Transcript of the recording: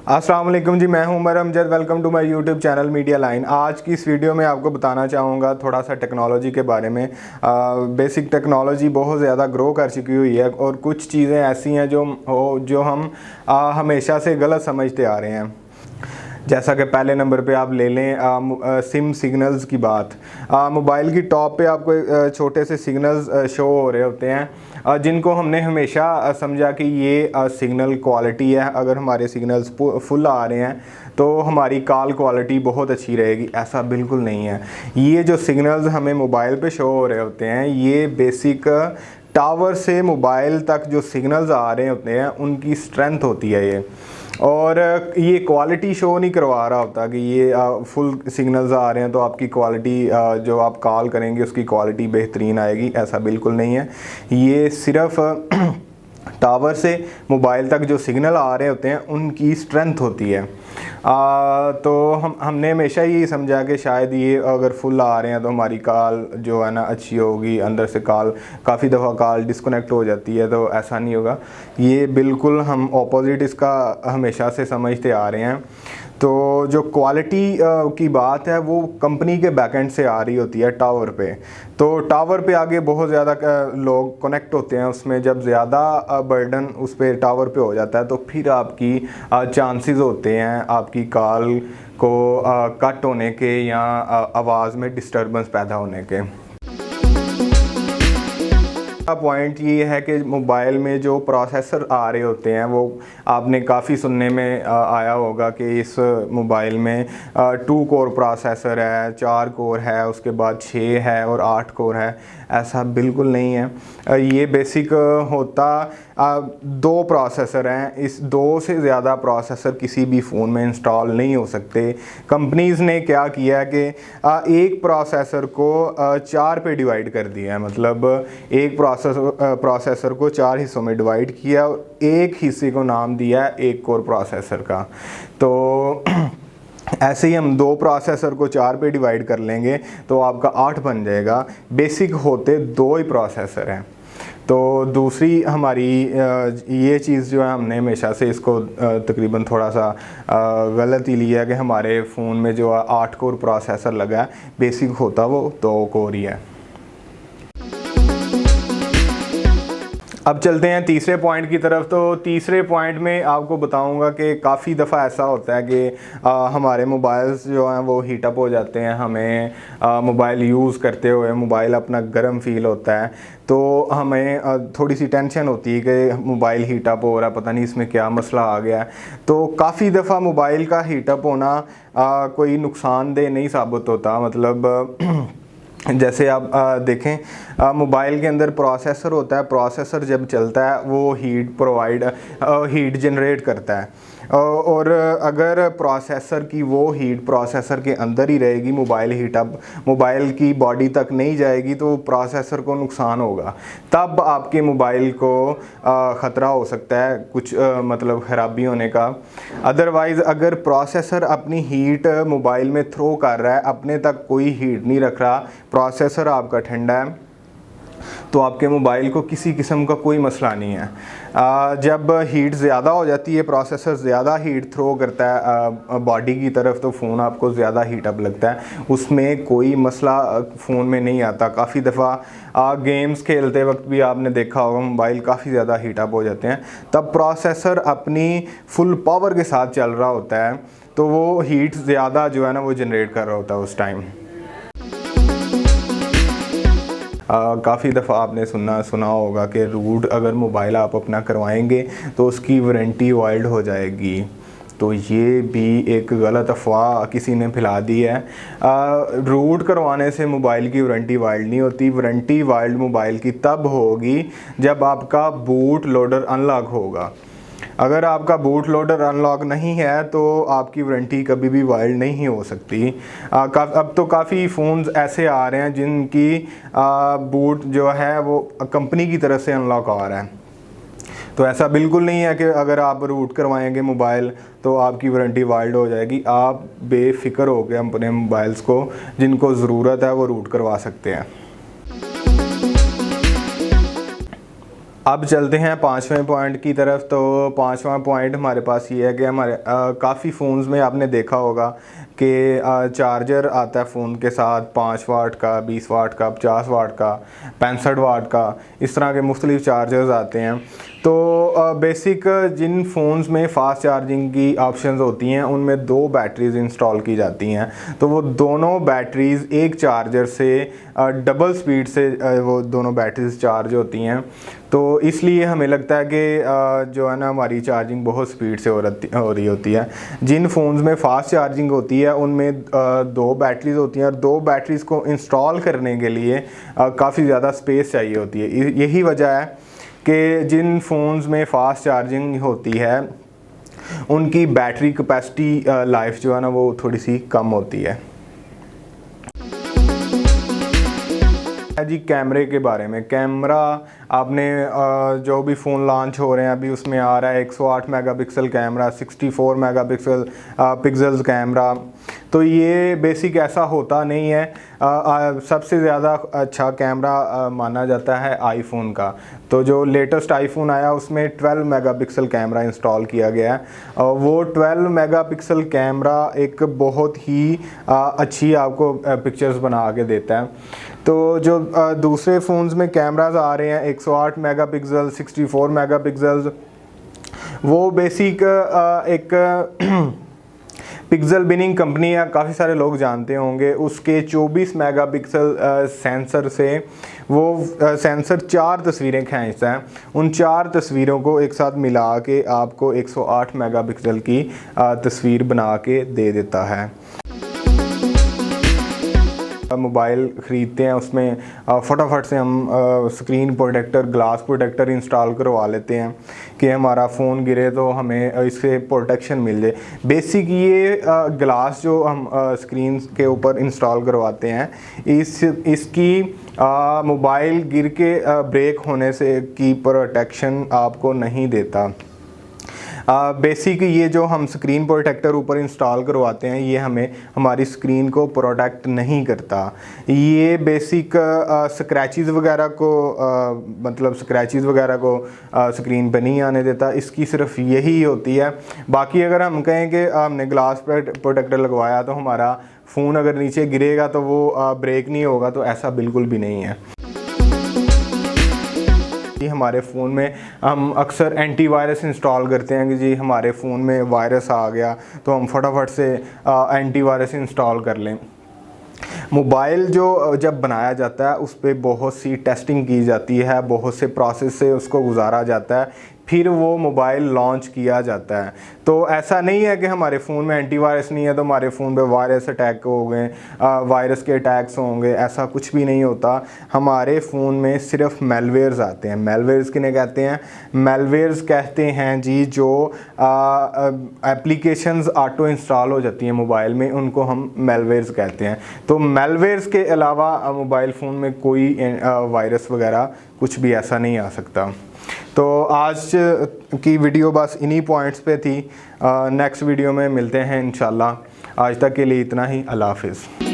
अस्सलाम वालेकुम जी, मैं हूं Umar Amjad. Welcome to my YouTube channel media line. आज की इस वीडियो में आपको बताना चाहूँगा थोड़ा सा टेक्नोलॉजी के बारे में। बेसिक टेक्नोलॉजी बहुत ज़्यादा ग्रो कर चुकी हुई है और कुछ चीज़ें ऐसी हैं जो हम हमेशा से गलत समझते आ रहे हैं। जैसा कि पहले नंबर पे आप ले लें सिम सिग्नल्स की बात। मोबाइल की टॉप पे आपको छोटे से सिग्नल्स शो हो रहे होते हैं जिनको हमने हमेशा समझा कि ये सिग्नल क्वालिटी है। अगर हमारे सिग्नल्स फुल आ रहे हैं तो हमारी कॉल क्वालिटी बहुत अच्छी रहेगी। ऐसा बिल्कुल नहीं है। ये जो सिग्नल्स हमें मोबाइल पे शो हो रहे होते हैं ये बेसिक टावर से मोबाइल तक जो सिग्नल्स आ रहे होते हैं उनकी स्ट्रेंथ होती है ये, और ये क्वालिटी शो नहीं करवा रहा होता कि ये फुल सिग्नल्स आ रहे हैं तो आपकी क्वालिटी जो आप कॉल करेंगे उसकी क्वालिटी बेहतरीन आएगी। ऐसा बिल्कुल नहीं है। ये सिर्फ टावर से मोबाइल तक जो सिग्नल आ रहे होते हैं उनकी स्ट्रेंथ होती है। तो हमने हमेशा ये समझा कि शायद ये अगर फुल आ रहे हैं तो हमारी कॉल जो है ना अच्छी होगी। अंदर से कॉल काफ़ी दफ़ा कॉल डिस्कनेक्ट हो जाती है, तो ऐसा नहीं होगा। ये बिल्कुल हम ऑपोजिट इसका हमेशा से समझते आ रहे हैं। तो जो क्वालिटी की बात है वो कंपनी के बैकएंड से आ रही होती है टावर पे। तो टावर पे आगे बहुत ज़्यादा लोग कनेक्ट होते हैं, उसमें जब ज़्यादा बर्डन उस पर टावर पे हो जाता है तो फिर आपकी चांसेस होते हैं आपकी कॉल को कट होने के या आवाज़ में डिस्टर्बेंस पैदा होने के। पॉइंट ये है कि मोबाइल में जो प्रोसेसर आ रहे होते हैं वो आपने काफ़ी सुनने में आया होगा कि इस मोबाइल में 2 कोर प्रोसेसर है, 4 कोर है, उसके बाद 6 है और 8 कोर है। ऐसा बिल्कुल नहीं है। ये बेसिक होता 2 प्रोसेसर हैं। इस 2 से ज़्यादा प्रोसेसर किसी भी फ़ोन में इंस्टॉल नहीं हो सकते। कंपनीज़ ने क्या किया कि एक प्रोसेसर को 4 पे डिवाइड कर दिया है। मतलब एक प्रोसेसर को 4 हिस्सों में डिवाइड किया और एक हिस्से को नाम दिया है 1 कोर प्रोसेसर का। तो ऐसे ही हम 2 प्रोसेसर को 4 पे डिवाइड कर लेंगे तो आपका 8 बन जाएगा। बेसिक होते 2 ही प्रोसेसर हैं। तो दूसरी हमारी ये चीज़ जो है हमने हमेशा से इसको तकरीबन थोड़ा सा गलत ही लिया कि हमारे फ़ोन में जो 8 कोर प्रोसेसर लगा है, बेसिक होता वो 2 कोर ही है। अब चलते हैं तीसरे पॉइंट की तरफ। तो तीसरे पॉइंट में आपको बताऊंगा कि काफ़ी दफ़ा ऐसा होता है कि हमारे मोबाइल्स जो हैं वो हीटअप हो जाते हैं। हमें मोबाइल यूज़ करते हुए मोबाइल अपना गर्म फील होता है, तो हमें थोड़ी सी टेंशन होती है कि मोबाइल हीटअप हो रहा है, पता नहीं इसमें क्या मसला आ गया है। तो काफ़ी दफ़ा मोबाइल का हीटअप होना कोई नुकसानदेह नहीं साबित होता। मतलब जैसे आप देखें मोबाइल के अंदर प्रोसेसर होता है। प्रोसेसर जब चलता है वो हीट जनरेट करता है, और अगर प्रोसेसर की वो हीट प्रोसेसर के अंदर ही रहेगी, मोबाइल की बॉडी तक नहीं जाएगी, तो प्रोसेसर को नुकसान होगा। तब आपके मोबाइल को ख़तरा हो सकता है कुछ मतलब ख़राबी होने का। अदरवाइज़ अगर प्रोसेसर अपनी हीट मोबाइल में थ्रो कर रहा है, अपने तक कोई हीट नहीं रख रहा, प्रोसेसर आपका ठंडा है, तो आपके मोबाइल को किसी किस्म का कोई मसला नहीं है। जब हीट ज़्यादा हो जाती है, प्रोसेसर ज़्यादा हीट थ्रो करता है बॉडी की तरफ, तो फ़ोन आपको ज़्यादा हीटअप लगता है। उसमें कोई मसला फ़ोन में नहीं आता। काफ़ी दफ़ा गेम्स खेलते वक्त भी आपने देखा होगा मोबाइल काफ़ी ज़्यादा हीटअप हो जाते हैं। तब प्रोसेसर अपनी फुल पावर के साथ चल रहा होता है, तो वो हीट ज़्यादा जो है ना वो जनरेट कर रहा होता है उस टाइम। काफ़ी दफ़ा आपने सुना होगा कि रूट अगर मोबाइल आप अपना करवाएंगे तो उसकी वारंटी वाइल्ड हो जाएगी। तो ये भी एक गलत अफवाह किसी ने फैला दी है। रूट करवाने से मोबाइल की वारंटी वाइल्ड नहीं होती। वारंटी वाइल्ड मोबाइल की तब होगी जब आपका बूट लोडर अनलॉक होगा। अगर आपका बूट लोडर अनलॉक नहीं है तो आपकी वारंटी कभी भी वाइल्ड नहीं हो सकती। अब तो काफ़ी फ़ोन्स ऐसे आ रहे हैं जिनकी बूट जो है वो कंपनी की तरफ से अनलॉक आ रहा है। तो ऐसा बिल्कुल नहीं है कि अगर आप रूट करवाएंगे मोबाइल तो आपकी वारंटी वाइल्ड हो जाएगी। आप बेफिक्र होकर अपने मोबाइल्स को जिनको ज़रूरत है वो रूट करवा सकते हैं। अब चलते हैं पाँचवें पॉइंट की तरफ। तो पाँचवा पॉइंट हमारे पास ये है कि हमारे काफ़ी फ़ोन्स में आपने देखा होगा कि चार्जर आता है फ़ोन के साथ 5 वाट का, 20 वाट का, 50 वाट का, 65 वाट का, इस तरह के मुख्तलिफ चार्जर्स आते हैं। तो बेसिक जिन फ़ोन्स में फ़ास्ट चार्जिंग की ऑप्शंस होती हैं उनमें 2 बैटरीज़ इंस्टॉल की जाती हैं। तो वो दोनों बैटरीज़ एक चार्जर से डबल स्पीड से वो दोनों बैटरीज़ चार्ज होती हैं। तो इसलिए हमें लगता है कि जो है ना हमारी चार्जिंग बहुत स्पीड से हो रही होती है। जिन फ़ोन्स में फ़ास्ट चार्जिंग होती है उनमें 2 बैटरीज़ होती हैं और 2 बैटरीज़ को इंस्टॉल करने के लिए काफ़ी ज़्यादा स्पेस चाहिए होती है। यही वजह है कि जिन फ़ोन्स में फ़ास्ट चार्जिंग होती है उनकी बैटरी कैपेसिटी लाइफ जो है ना वो थोड़ी सी कम होती है। जी कैमरे के बारे में, कैमरा आपने जो भी फ़ोन लॉन्च हो रहे हैं अभी उसमें आ रहा है 108 megapixel camera, 64 megapixel pixels camera. तो ये बेसिक ऐसा होता नहीं है। सबसे ज़्यादा अच्छा कैमरा माना जाता है आईफोन का। तो जो लेटेस्ट आईफोन आया उसमें 12 मेगापिक्सल कैमरा इंस्टॉल किया गया है। वो 12 मेगापिक्सल कैमरा एक बहुत ही अच्छी आपको पिक्चर्स बना के देता है। तो जो दूसरे फ़ोन्स में कैमरास आ रहे हैं 108 मेगापिक्सल, 64 मेगापिक्सल, वो बेसिक एक पिक्सल बिनिंग कंपनी है, काफ़ी सारे लोग जानते होंगे। उसके 24 मेगापिक्सल सेंसर से वो सेंसर 4 तस्वीरें खींचता है। उन 4 तस्वीरों को एक साथ मिला के आपको 108 मेगापिक्सल की तस्वीर बना के दे देता है। मोबाइल ख़रीदते हैं उसमें फटाफट से हम screen protector, glass protector install करवा लेते हैं कि हमारा फ़ोन गिरे तो हमें इससे प्रोटेक्शन मिल जाए। बेसिक ये ग्लास जो हम स्क्रीन के ऊपर इंस्टॉल करवाते हैं इसकी मोबाइल गिर के ब्रेक होने से की प्रोटेक्शन आपको नहीं देता। बेसिक ये जो हम स्क्रीन प्रोटेक्टर ऊपर इंस्टॉल करवाते हैं ये हमें हमारी स्क्रीन को प्रोटेक्ट नहीं करता। ये बेसिक स्क्रैचेस वगैरह को मतलब स्क्रैचेस वगैरह को स्क्रीन पे नहीं आने देता। इसकी सिर्फ यही होती है। बाकी अगर हम कहें कि हमने ग्लास प्रोटेक्टर लगवाया तो हमारा फ़ोन अगर नीचे गिरेगा तो वो ब्रेक नहीं होगा, तो ऐसा बिल्कुल भी नहीं है। हमारे फ़ोन में हम अक्सर एंटीवायरस इंस्टॉल करते हैं कि जी हमारे फ़ोन में वायरस आ गया तो हम फटाफट से एंटीवायरस इंस्टॉल कर लें। मोबाइल जो जब बनाया जाता है उस पर बहुत सी टेस्टिंग की जाती है, बहुत से प्रोसेस से उसको गुजारा जाता है, फिर वो मोबाइल लॉन्च किया जाता है। तो ऐसा नहीं है कि हमारे फ़ोन में एंटीवायरस नहीं है तो हमारे फ़ोन पे वायरस अटैक हो गए, वायरस के अटैक्स होंगे, ऐसा कुछ भी नहीं होता। हमारे फ़ोन में सिर्फ मेलवेयर्स आते हैं। मेलवेयर्स किन्हें कहते हैं? मेलवेयर्स कहते हैं जी जो एप्लीकेशंस ऑटो इंस्टॉल हो जाती हैं मोबाइल में, उनको हम मेलवेयर्स कहते हैं। तो मेलवेयर्स के अलावा मोबाइल फ़ोन में कोई वायरस वगैरह कुछ भी ऐसा नहीं आ सकता। तो आज की वीडियो बस इन्हीं पॉइंट्स पे थी। नेक्स्ट वीडियो में मिलते हैं इंशाल्लाह। आज तक के लिए इतना ही। अल्लाह हाफ़िज़।